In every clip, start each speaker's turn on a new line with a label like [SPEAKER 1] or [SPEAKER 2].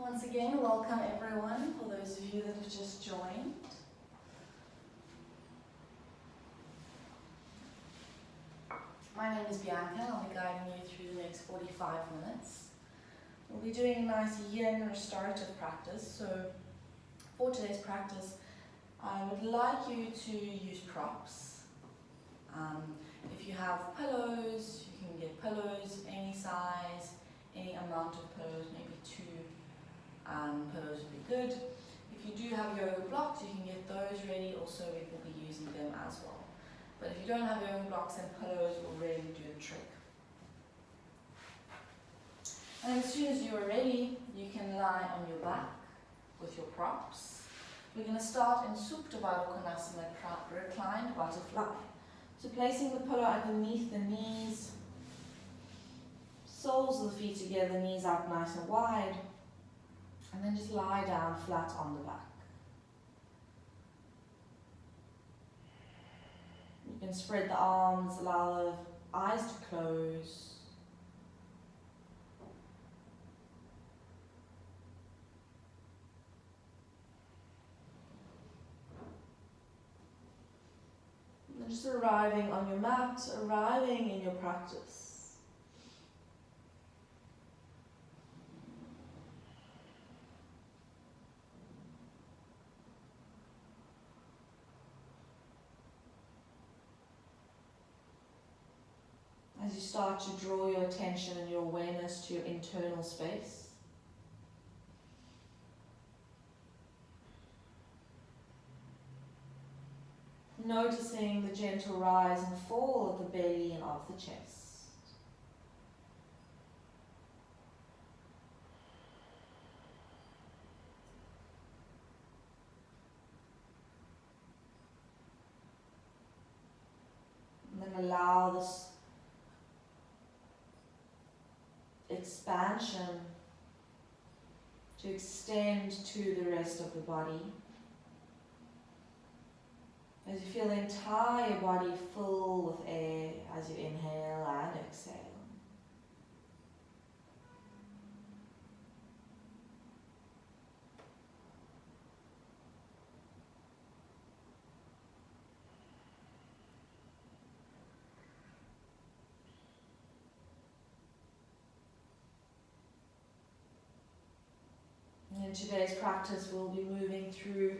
[SPEAKER 1] Once again, welcome everyone, for those of you that have just joined. My name is Bianca. I'll be guiding you through the next 45 minutes. We'll be doing a nice yin restorative practice. So for today's practice, I would like you to use props. If you have pillows, you can get pillows any size, any amount of pillows, maybe 2 pillows would be good. If you do have yoga blocks, you can get those ready. Also, we will be using them as well. But if you don't have yoga blocks, then pillows will really do the trick. And as soon as you are ready, you can lie on your back with your props. We're going to start in Supta Baddha Konasana, reclined butterfly. So placing the pillow underneath the knees, soles of the feet together, knees out nice and wide, and then just lie down flat on the back. You can spread the arms, allow the eyes to close. And just arriving on your mat, arriving in your practice. As you start to draw your attention and your awareness to your internal space. Noticing the gentle rise and fall of the belly and of the chest. And then allow this expansion to extend to the rest of the body. As you feel the entire body full with air as you inhale and exhale. In today's practice, we'll be moving through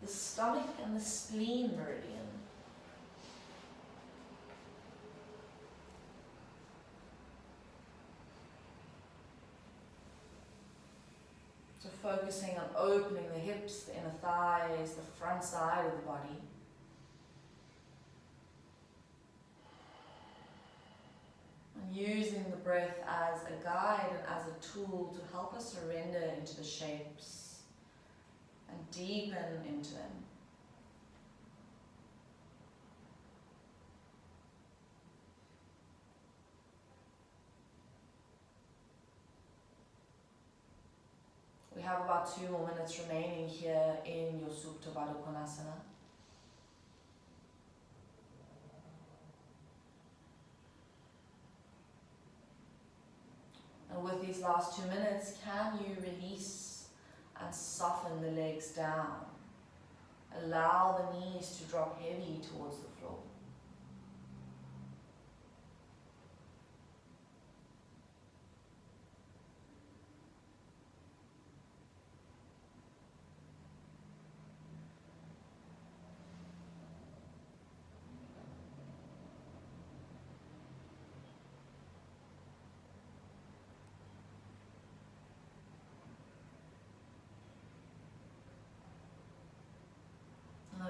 [SPEAKER 1] the stomach and the spleen meridian. So focusing on opening the hips, the inner thighs, the front side of the body. And using the breath as a guide and as a tool to help us surrender into the shapes and deepen into them. We have about 2 more minutes remaining here in your Supta Baddha Konasana. And with these last 2 minutes, can you release and soften the legs down? Allow the knees to drop heavy towards the floor.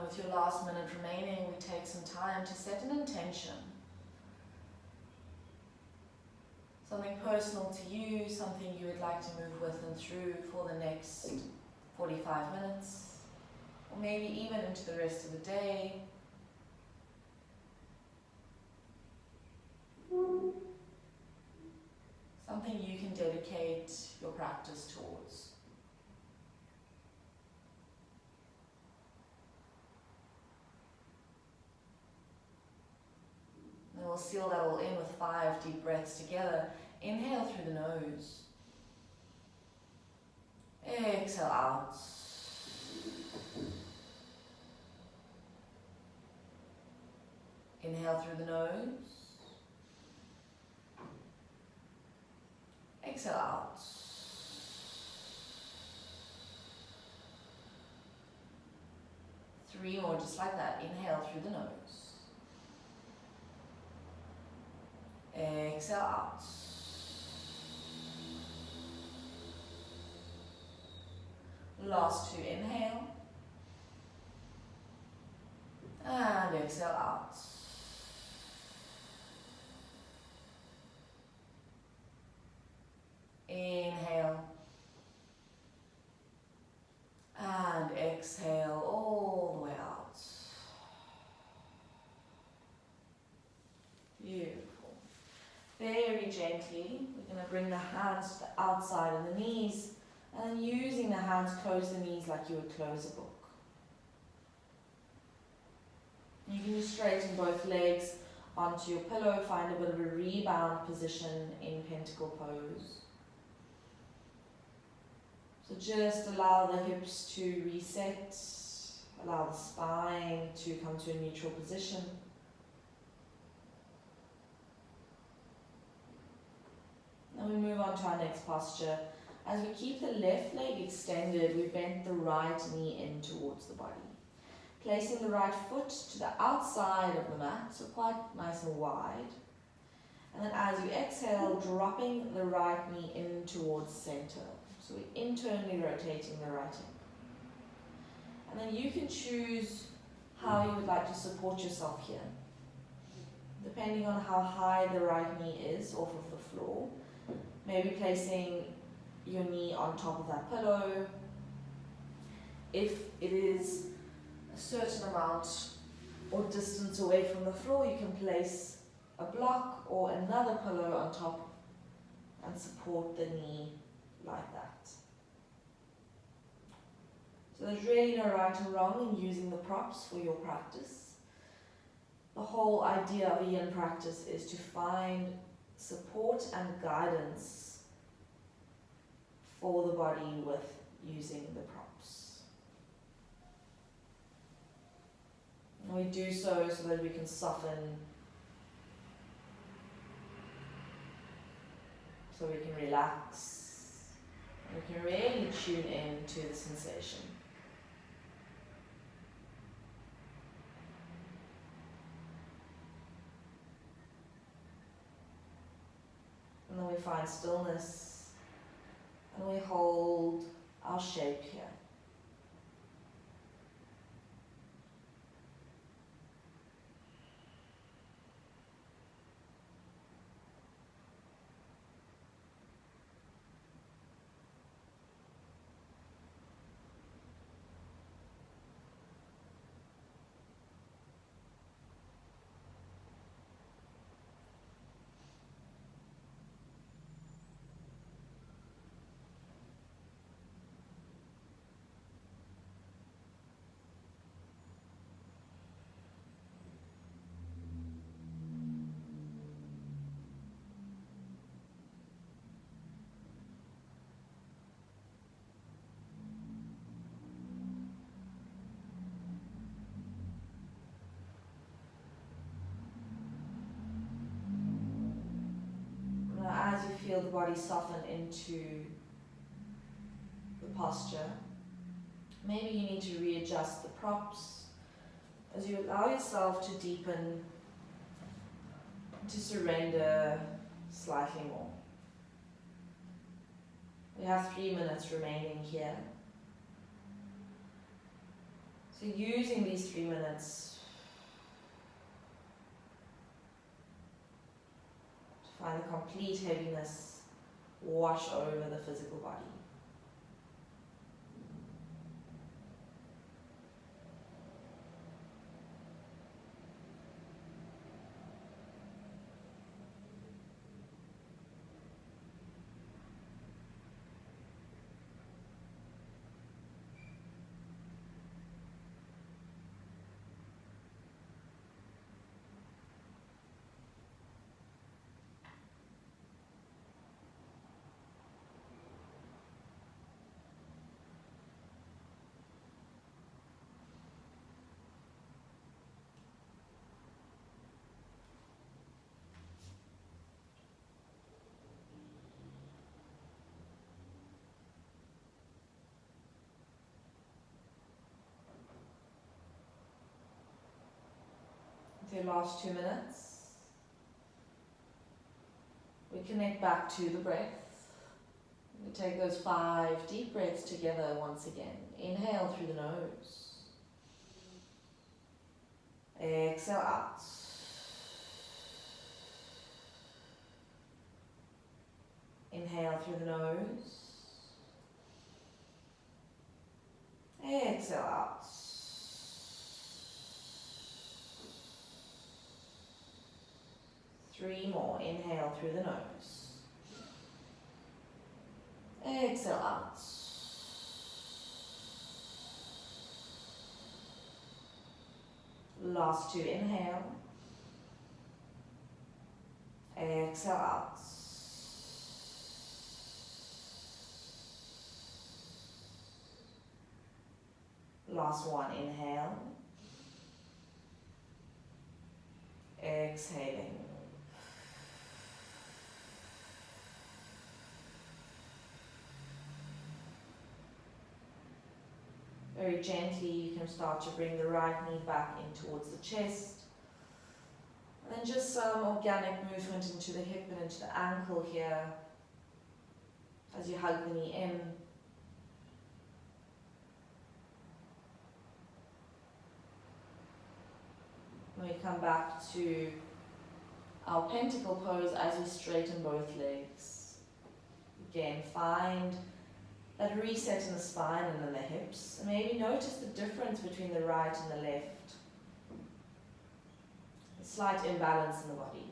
[SPEAKER 1] With your last minute remaining, we take some time to set an intention. Something personal to you, something you would like to move with and through for the next 45 minutes, or maybe even into the rest of the day. Something you can dedicate your practice towards. And we'll seal that all in with 5 deep breaths together. Inhale through the nose. exhale out. Inhale through the nose. Exhale out. Three more, just like that. Inhale through the nose. Exhale out. Last two, inhale. And exhale out. Inhale. And exhale all the way out. Beautiful. Very gently, we're going to bring the hands to the outside of the knees, and then using the hands, close the knees like you would close a book. You can just straighten both legs onto your pillow, find a bit of a rebound position in pentacle pose. So just allow the hips to reset, allow the spine to come to a neutral position. Now we move on to our next posture. As we keep the left leg extended, we bend the right knee in towards the body. Placing the right foot to the outside of the mat, so quite nice and wide. And then as you exhale, dropping the right knee in towards center. So we're internally rotating the right hip. And then you can choose how you would like to support yourself here. Depending on how high the right knee is off of the floor. Maybe placing your knee on top of that pillow. If it is a certain amount or distance away from the floor, you can place a block or another pillow on top and support the knee like that. So there's really no right and wrong in using the props for your practice. The whole idea of a yin practice is to find support and guidance for the body with using the props. And we do so that we can soften, so we can relax, and we can really tune in to the sensation. And then we find stillness, and we hold our shape here. As you feel the body soften into the posture, maybe you need to readjust the props as you allow yourself to deepen, to surrender slightly more. We have 3 minutes remaining here. So using these 3 minutes find the complete heaviness wash over the physical body. your last 2 minutes. We connect back to the breath. We take those 5 deep breaths together once again. Inhale through the nose. Exhale out. Inhale through the nose. Exhale out. Three more. Inhale through the nose. Exhale out. Last 2. Inhale. Exhale out. Last 1. Inhale. Exhaling. Very gently, you can start to bring the right knee back in towards the chest. And then just some organic movement into the hip and into the ankle here as you hug the knee in. When we come back to our pentacle pose as we straighten both legs. Again, find that reset in the spine and in the hips. And maybe notice the difference between the right and the left. A slight imbalance in the body.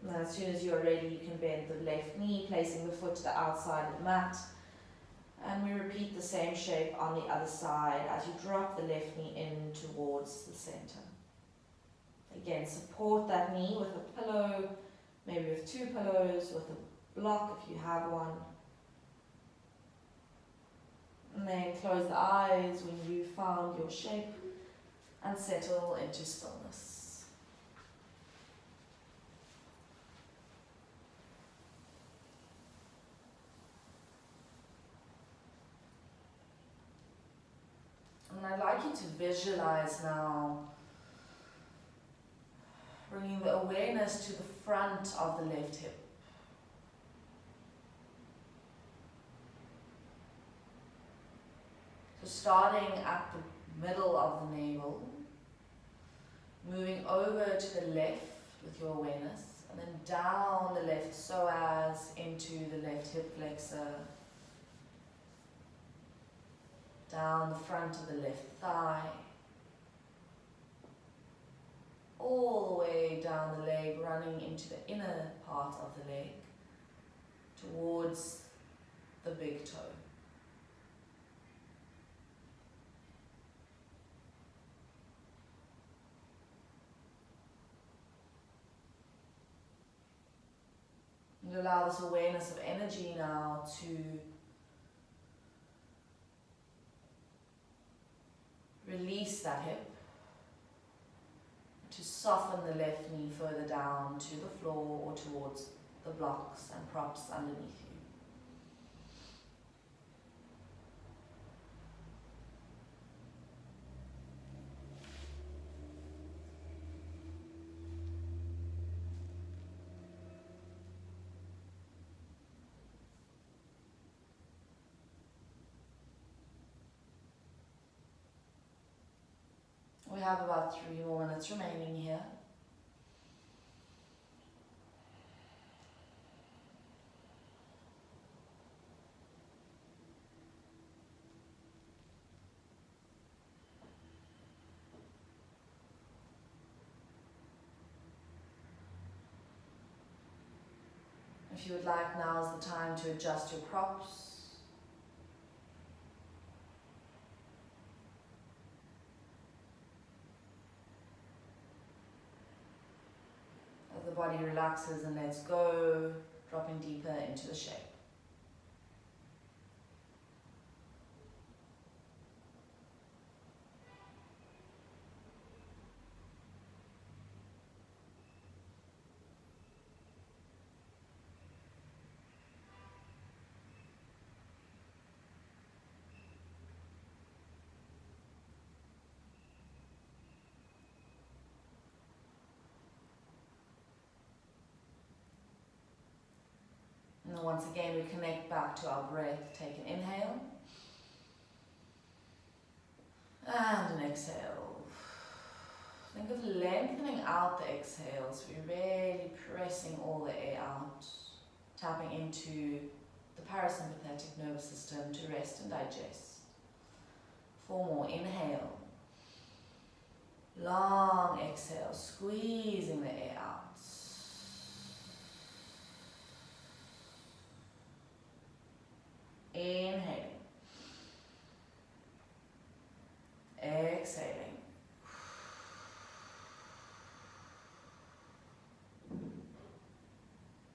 [SPEAKER 1] And as soon as you're ready, you can bend the left knee, placing the foot to the outside of the mat. And we repeat the same shape on the other side as you drop the left knee in towards the center. Again, support that knee with a pillow, maybe with 2 pillows, with a block if you have one. And then close the eyes when you found your shape and settle into stillness. And I'd like you to visualize now bringing the awareness to the front of the left hip. So starting at the middle of the navel, moving over to the left with your awareness, and then down the left psoas into the left hip flexor, down the front of the left thigh, all the way down the leg, running into the inner part of the leg, towards the big toe. And allow this awareness of energy now to release that hip, to soften the left knee further down to the floor or towards the blocks and props underneath you. We have about 3 more minutes remaining here. If you would like, now is the time to adjust your props. As the body relaxes and lets go, dropping deeper into the shape. And once again, we connect back to our breath. Take an inhale. And an exhale. Think of lengthening out the exhales. We're really pressing all the air out. Tapping into the parasympathetic nervous system to rest and digest. 4 more. Inhale. Long exhale. Squeezing the air out. Inhaling. Exhaling.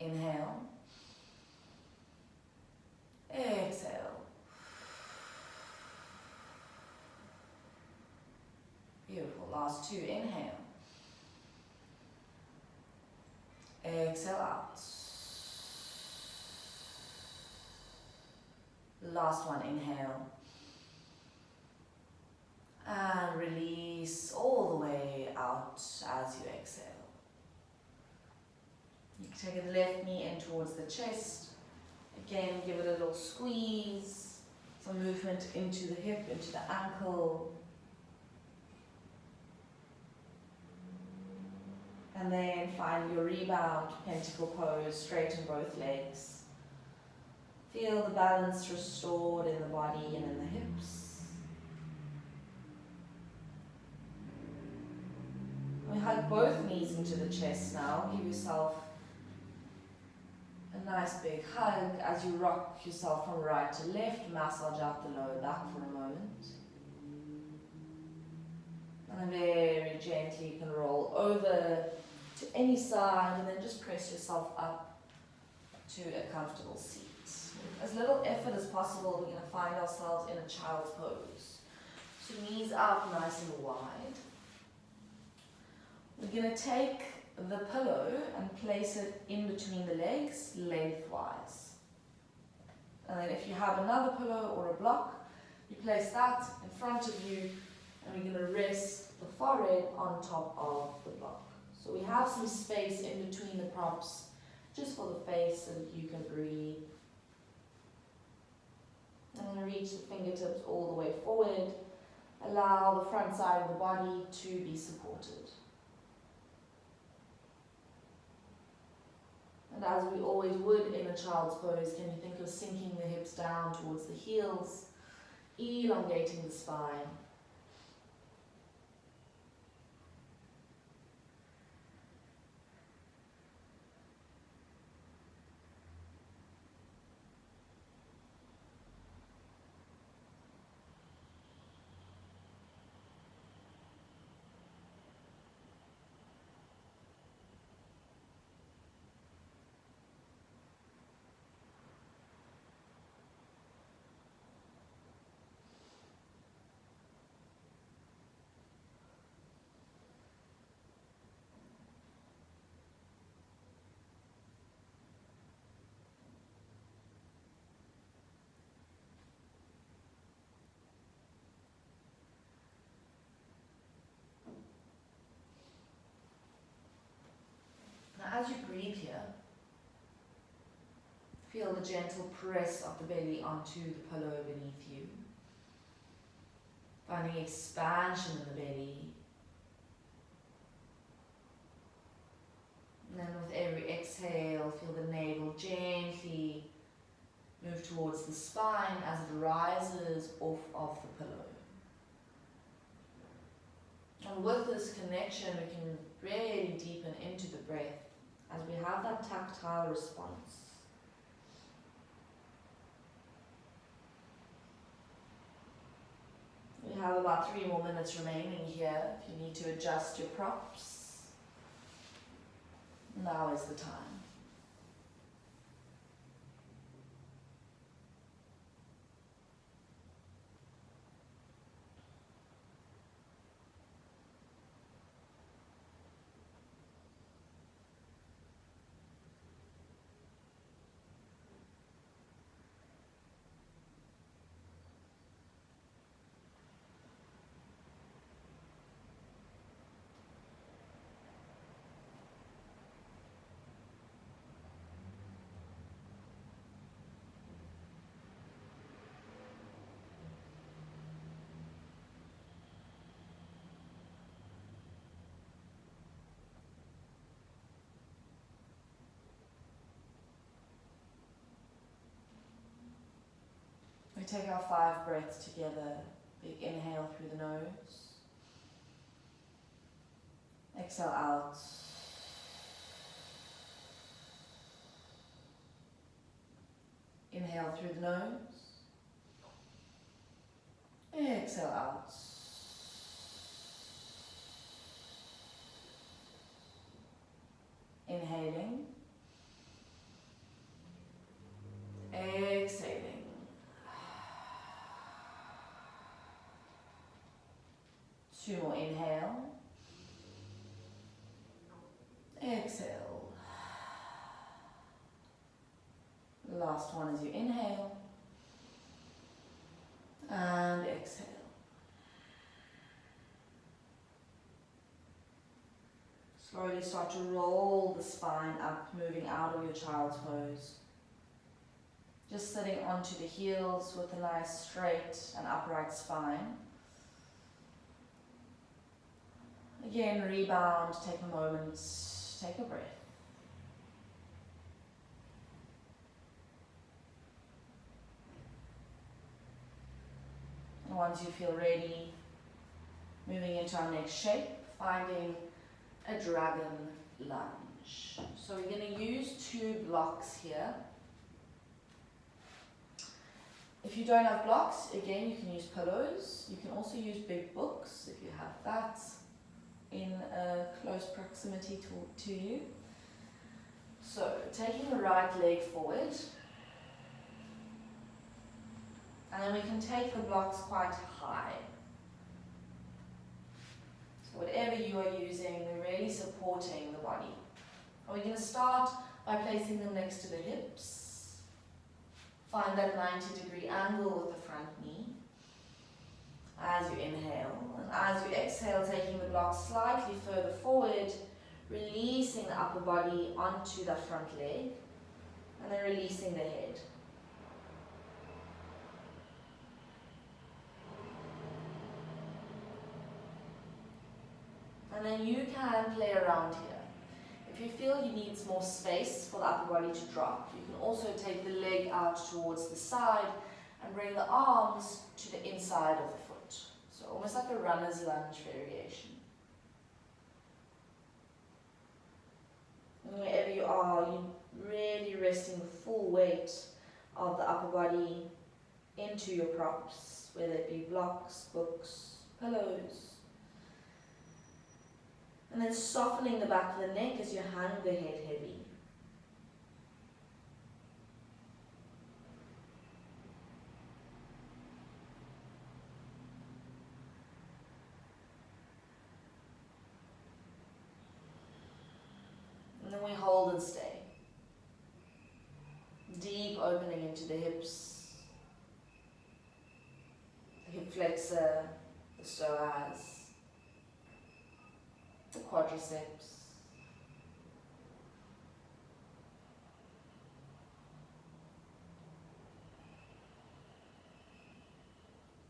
[SPEAKER 1] Inhale. Exhale. Beautiful. Last 2. Inhale. Exhale out. Last one. Inhale. And release all the way out as you exhale. You can take the left knee in towards the chest. Again, give it a little squeeze. Some movement into the hip, into the ankle. And then find your rebound pentacle pose, straighten both legs. Feel the balance restored in the body and in the hips. We hug both knees into the chest now. Give yourself a nice big hug as you rock yourself from right to left. Massage out the lower back for a moment. And then very gently you can roll over to any side and then just press yourself up to a comfortable seat. As little effort as possible, we're going to find ourselves in a child's pose. So knees out nice and wide. We're going to take the pillow and place it in between the legs, lengthwise. And then if you have another pillow or a block, you place that in front of you and we're going to rest the forehead on top of the block. So we have some space in between the props, just for the face so that you can breathe. And then reach the fingertips all the way forward. Allow the front side of the body to be supported. And as we always would in a child's pose, can you think of sinking the hips down towards the heels, elongating the spine. As you breathe here, feel the gentle press of the belly onto the pillow beneath you. Finding expansion in the belly. And then with every exhale, feel the navel gently move towards the spine as it rises off of the pillow. And with this connection, we can really deepen into the breath as we have that tactile response. We have about 3 more minutes remaining here. If you need to adjust your props, now is the time. we take our 5 breaths together, big inhale through the nose, exhale out, inhale through the nose, exhale out, inhaling, exhaling. 2 more, inhale, exhale. Last one as you inhale and exhale. Slowly start to roll the spine up, moving out of your child's pose. Just sitting onto the heels with a nice straight and upright spine. Again, rebound, take a moment, take a breath. And once you feel ready, moving into our next shape, finding a dragon lunge. So we're going to use 2 blocks here. If you don't have blocks, again, you can use pillows. You can also use big books if you have that in close proximity to you. So taking the right leg forward, and then we can take the blocks quite high. So whatever you are using, we're really supporting the body. And we're going to start by placing them next to the hips. Find that 90-degree angle with the front knee as you inhale. And as you exhale, taking the block slightly further forward, releasing the upper body onto the front leg, and then releasing the head. And then you can play around here. If you feel you need more space for the upper body to drop, you can also take the leg out towards the side and bring the arms to the inside of the foot. So almost like a runner's lunge variation. And wherever you are, you're really resting the full weight of the upper body into your props, whether it be blocks, books, pillows. And then softening the back of the neck as you hang the head heavy. And then we hold and stay. Deep opening into the hips, the hip flexor, the psoas, the quadriceps.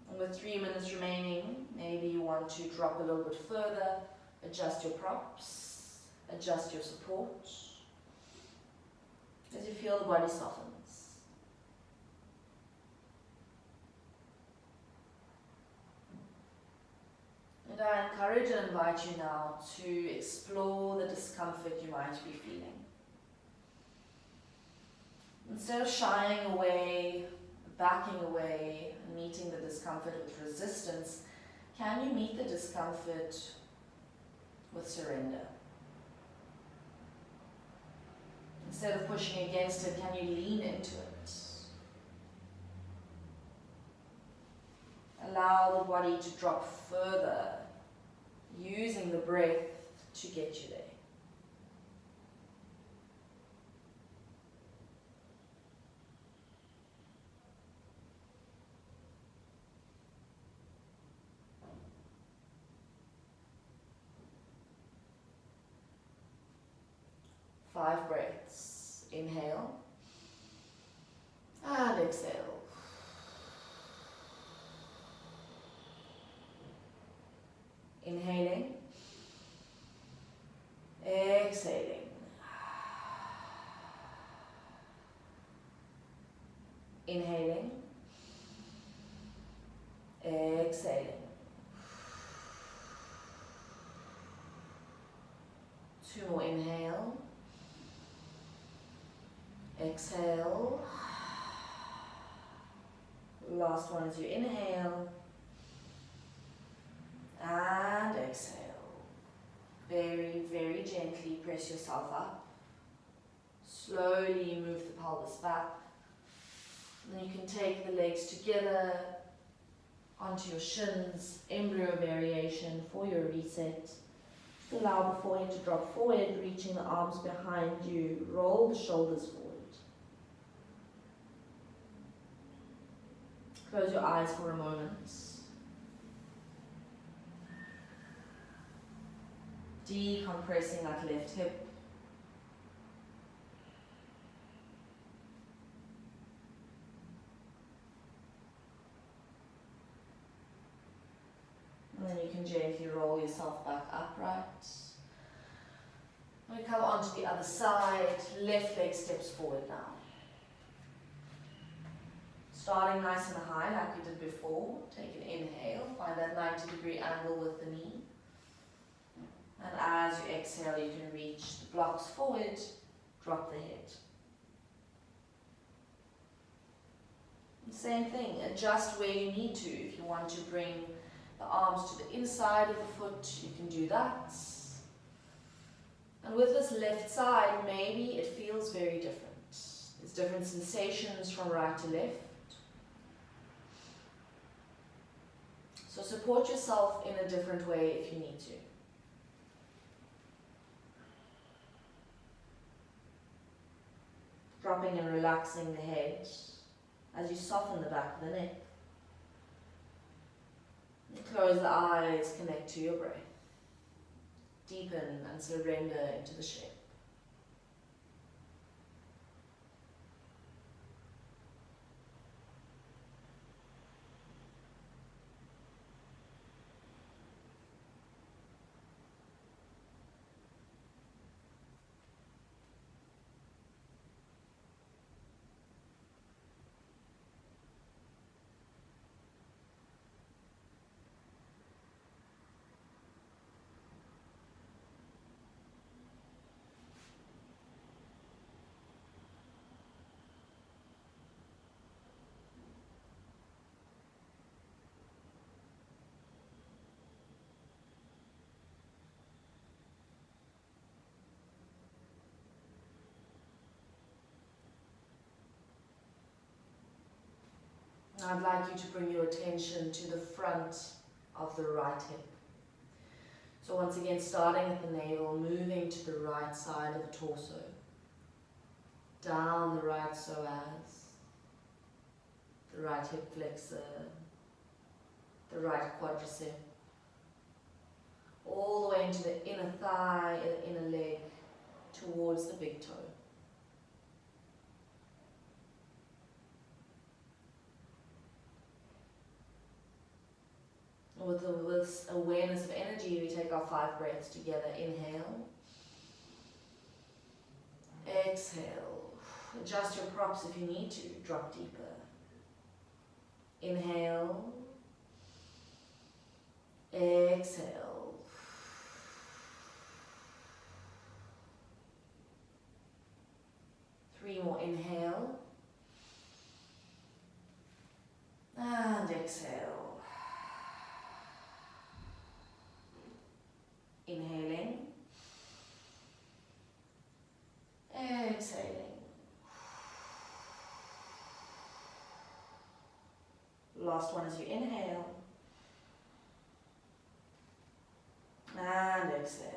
[SPEAKER 1] And with 3 minutes remaining, maybe you want to drop a little bit further, adjust your props, adjust your support, as you feel the body softens. And I encourage and invite you now to explore the discomfort you might be feeling. Instead of shying away, backing away, and meeting the discomfort with resistance, can you meet the discomfort with surrender? Instead of pushing against it, can you lean into it? Allow the body to drop further, using the breath to get you there. Five breaths. Inhale and exhale. Inhaling, exhaling. Inhaling, exhaling. 2 more, inhale. Exhale. Last one as you inhale. And exhale. Very, very gently press yourself up. Slowly move the pelvis back. And then you can take the legs together onto your shins, embryo variation for your reset. Just allow the forehead to drop forward, reaching the arms behind you. Roll the shoulders forward. Close your eyes for a moment. Decompressing that left hip. And then you can gently roll yourself back upright. We come onto the other side. Left leg steps forward now. Starting nice and high like we did before. Take an inhale. Find that 90-degree angle with the knee. And as you exhale, you can reach the blocks forward. Drop the head. Same thing. Adjust where you need to. If you want to bring the arms to the inside of the foot, you can do that. And with this left side, maybe it feels very different. There's different sensations from right to left. So support yourself in a different way if you need to. Dropping and relaxing the head as you soften the back of the neck. Close the eyes, connect to your breath. Deepen and surrender into the shape. I'd like you to bring your attention to the front of the right hip. So once again, starting at the navel, moving to the right side of the torso. Down the right psoas, the right hip flexor, the right quadricep. All the way into the inner thigh, inner leg, towards the big toe. With this awareness of energy, we take our 5 breaths together. Inhale. Exhale. Adjust your props if you need to. Drop deeper. Inhale. Exhale. Three more. Inhale. And exhale. Inhaling, exhaling. Last one as you inhale, and exhale.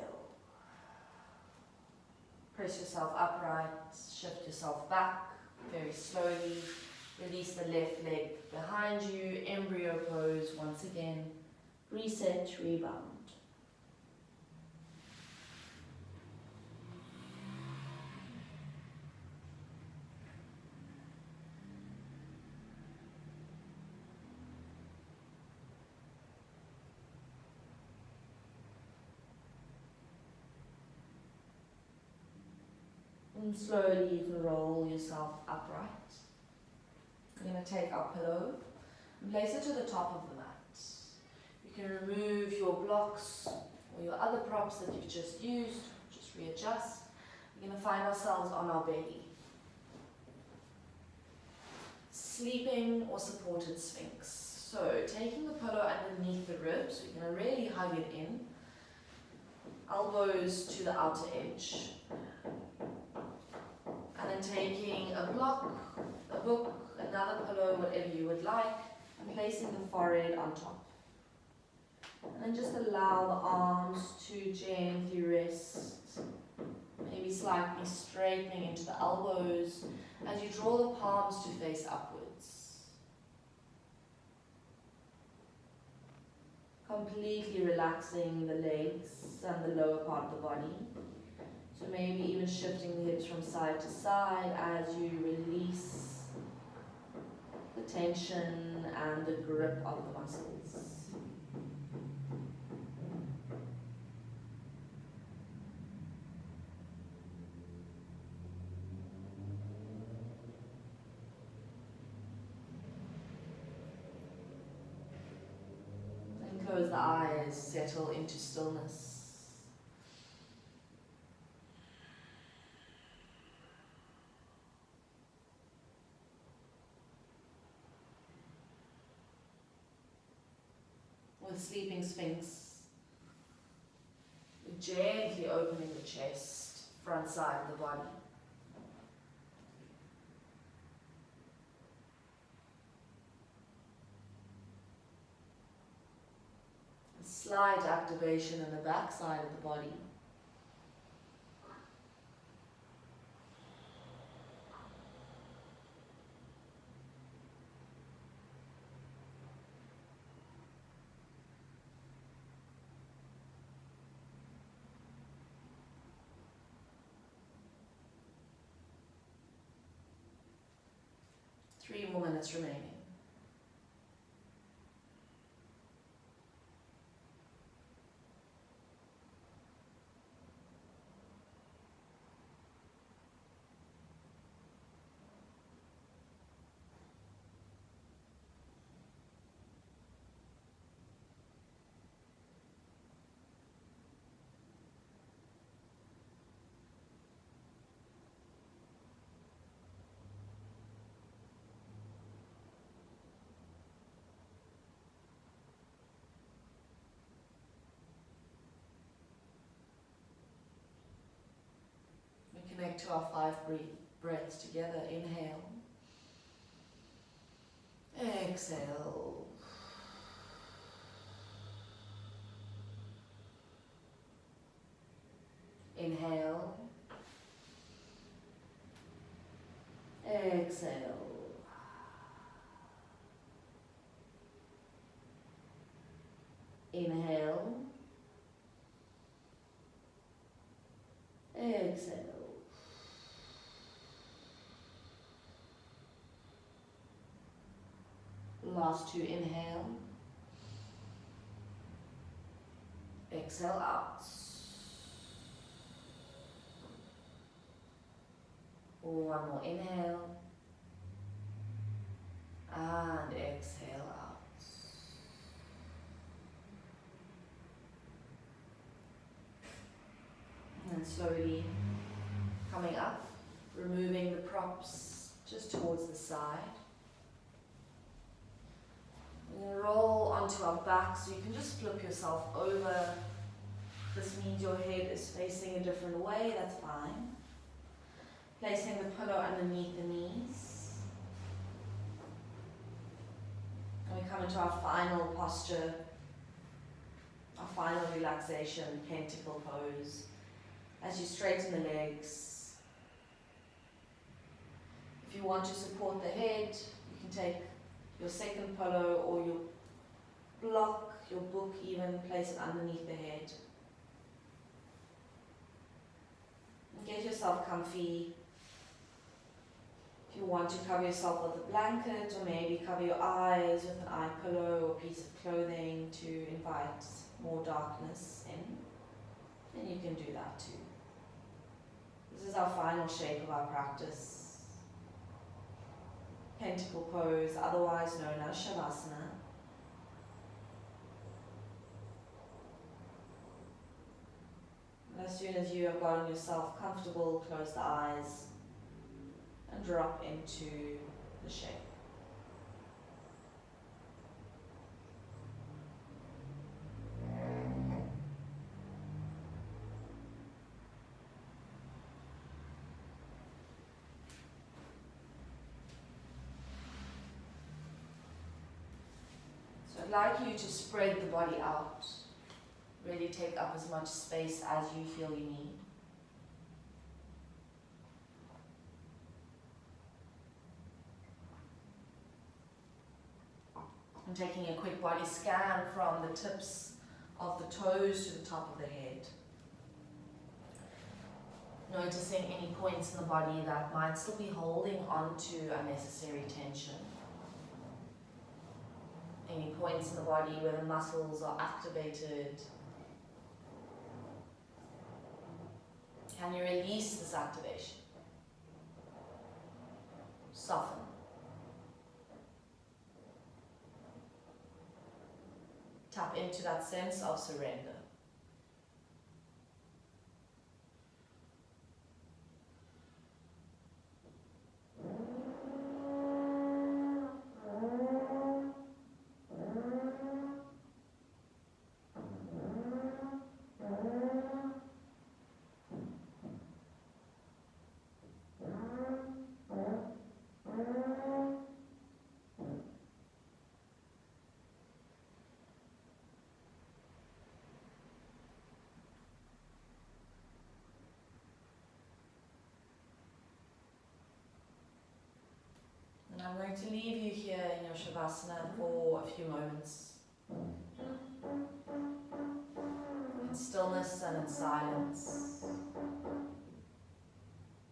[SPEAKER 1] Press yourself upright, shift yourself back very slowly. Release the left leg behind you, embryo pose once again. Reset, rebound. And slowly you can roll yourself upright. We're going to take our pillow and place it to the top of the mat. You can remove your blocks or your other props that you've just used, just readjust. We're going to find ourselves on our belly. Sleeping or supported sphinx. So taking the pillow underneath the ribs, we're going to really hug it in. Elbows to the outer edge. And then taking a block, a book, another pillow, whatever you would like, and placing the forehead on top. And then just allow the arms to gently rest, maybe slightly straightening into the elbows as you draw the palms to face upwards. Completely relaxing the legs and the lower part of the body. So maybe even shifting the hips from side to side as you release the tension and the grip of the muscles. And close the eyes, settle into stillness. With Sleeping Sphinx, gently opening the chest, front side of the body. A slight activation in the back side of the body. Three more minutes remaining. Connect to our 5 breaths together. Inhale. Exhale. Inhale. Exhale. Inhale. Exhale. Last 2, inhale. Exhale out. One more inhale. And exhale out. And slowly coming up, removing the props just towards the side. We're going to roll onto our back, so you can just flip yourself over. This means your head is facing a different way, that's fine. Placing the pillow underneath the knees. And we come into our final posture, our final relaxation, pentacle pose. As you straighten the legs. If you want to support the head, you can take your second pillow or your block, your book even, place it underneath the head. And get yourself comfy. If you want to cover yourself with a blanket or maybe cover your eyes with an eye pillow or piece of clothing to invite more darkness in, then you can do that too. This is our final shape of our practice. Pentacle pose, otherwise known as Shavasana. as soon as you have gotten yourself comfortable, close the eyes and drop into the shape. So I'd like you to spread the body out. Really take up as much space as you feel you need. I'm taking a quick body scan from the tips of the toes to the top of the head. Noticing any points in the body that might still be holding on to unnecessary tension. Any points in the body where the muscles are activated. Can you release this activation? Soften. Tap into that sense of surrender. And I'm going to leave you here in your Shavasana for a few moments. In stillness and in silence.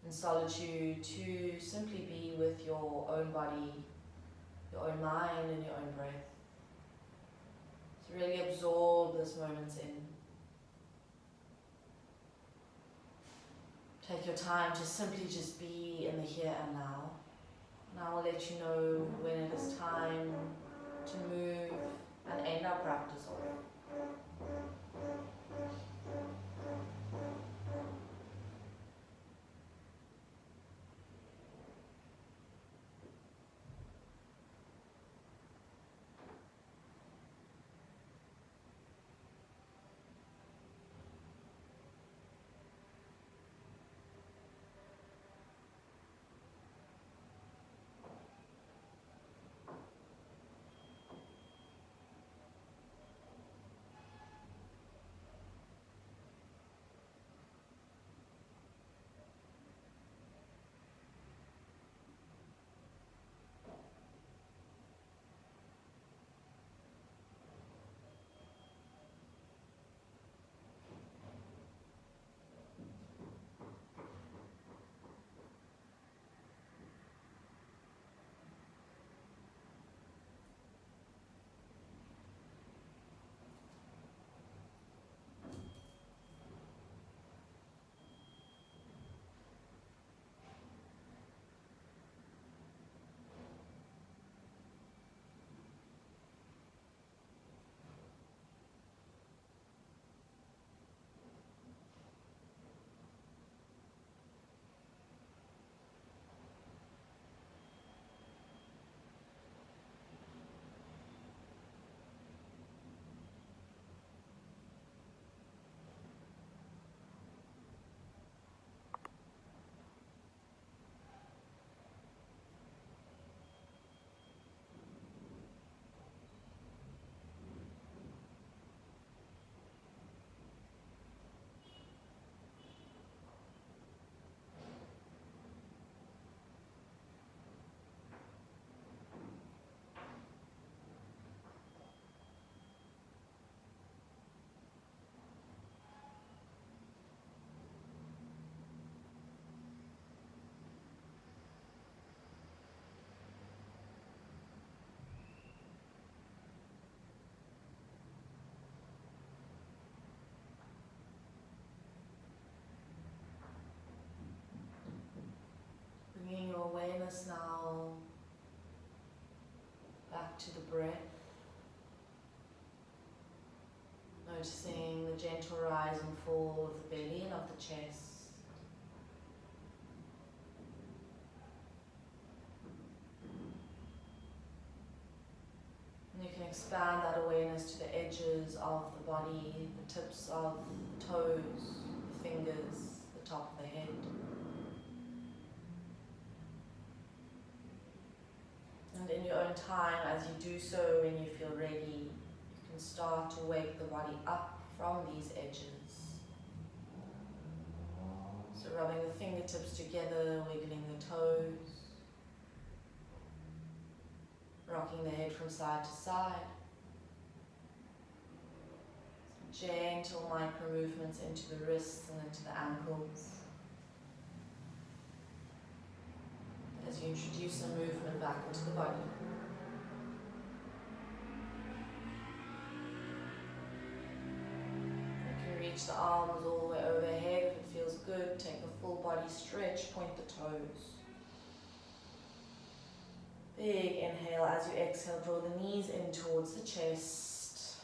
[SPEAKER 1] In solitude, to simply be with your own body, your own mind and your own breath. To really absorb this moment in. Take your time to simply just be in the here and now. And I will let you know when it is time to move and end our practice off. Bringing your awareness now back to the breath. Noticing the gentle rise and fall of the belly and of of the chest. And you can expand that awareness to the edges of the body, the tips of the toes, the fingers, the top of the head. And in your own time, as you do so, when you feel ready, you can start to wake the body up from these edges. So rubbing the fingertips together, wiggling the toes, rocking the head from side to side. Some gentle micro movements into the wrists and into the ankles. As you introduce some movement back into the body. You can reach the arms all the way overhead if it feels good. Take a full body stretch, point the toes. Big inhale. As you exhale, draw the knees in towards the chest.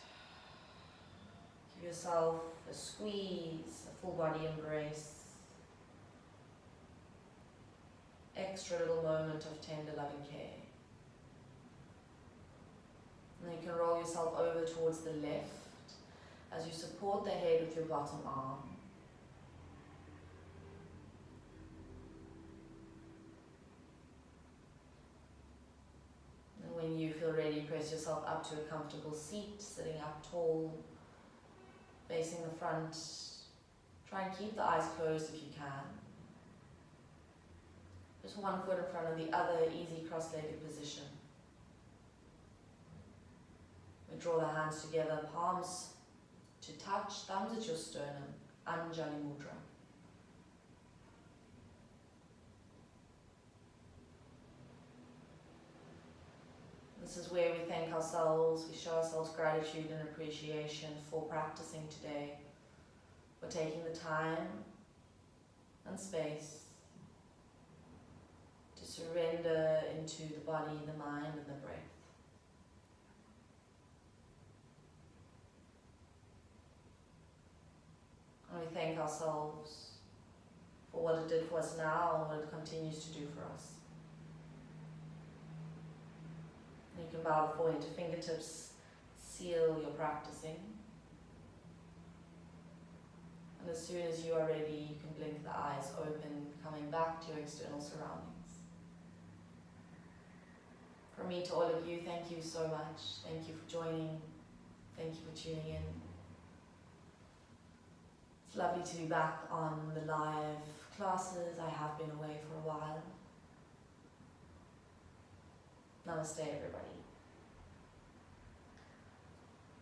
[SPEAKER 1] Give yourself a squeeze, a full body embrace. Extra little moment of tender loving care. And then you can roll yourself over towards the left as you support the head with your bottom arm. And when you feel ready, press yourself up to a comfortable seat, sitting up tall, facing the front. Try and keep the eyes closed if you can. Just one foot in front of the other, easy cross-legged position. We draw the hands together, palms to touch, thumbs at your sternum, Anjali Mudra. This is where we thank ourselves, we show ourselves gratitude and appreciation for practicing today, for taking the time and space to surrender into the body, the mind, and the breath. And we thank ourselves for what it did for us now and what it continues to do for us. You can bow the forehead to fingertips, seal your practicing. And as soon as you are ready, you can blink the eyes open, coming back to your external surroundings. From me to all of you, thank you so much. Thank you for joining. Thank you for tuning in. It's lovely to be back on the live classes. I have been away for a while. Namaste, everybody.